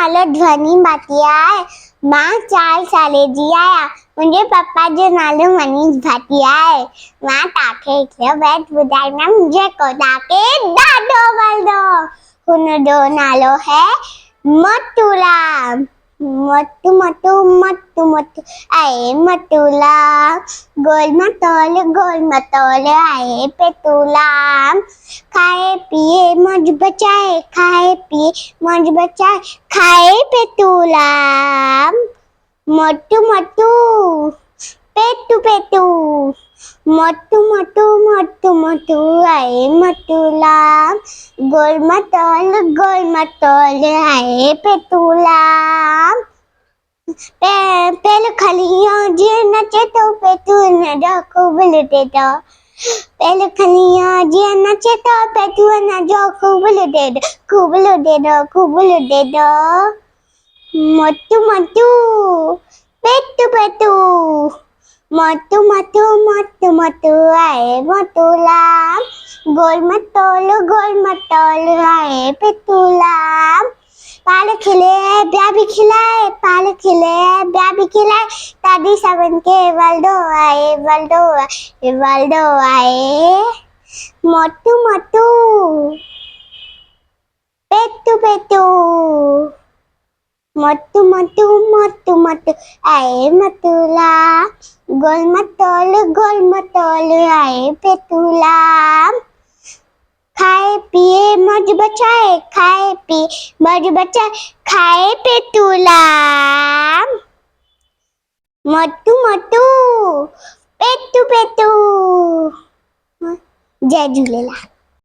नालो ध्वनी भाटिया आहे। मां 4 साले जी आहियां। मुंहिंजे पप्पा जो नालो मनीष भाटिया आहे। मां तव्हांखे हिकिड़ो बैत ॿुधाईंदमि जेको तव्हांखे ॾाढो वणंदो। हुनजो नालो है मोटूराम। मोटू मोटू मोटू मोटू आए मोटूराम, गोल मटोल आए पेटूराम। खाए पिए मौज बचाए, खाए पिए मौज बचाए, खाए पेटूराम। मोटू मोटू पेटू पेटू, मोटू मोटू मोटू मोटू आए मोटूराम। गोल मटोल आए पेटूराम। पहले खलियों जी नचे तो पेटू न जो खूब लुटे तो। पहले खलियों जी नचे तो पेटू न जो खूब लुटे दो, खूब लुटे दो, खूब लुटे दो। मोटू मोटू पेटू पेटू, मोटू मोटू मोटू मोटू आए मोटूराम। गोल मटोल आए पेटूराम। पाल खिले ब्याह भी खिलाए, पाल खिले ब्याह भी खिलाए, दादी सबन के वल्दो आए वल्दो आए। मोटू मोटू पेटू पेटू, मोटू मोटू मोटू मोटू आए मोटूराम। गोल मटोल आए पेटूराम। खाए पिए मौज बचाए, खाए पिए मौज बचाए, खाए पेटूराम। मोटू मोटू पेटू पेटू। जय झूलेलाल।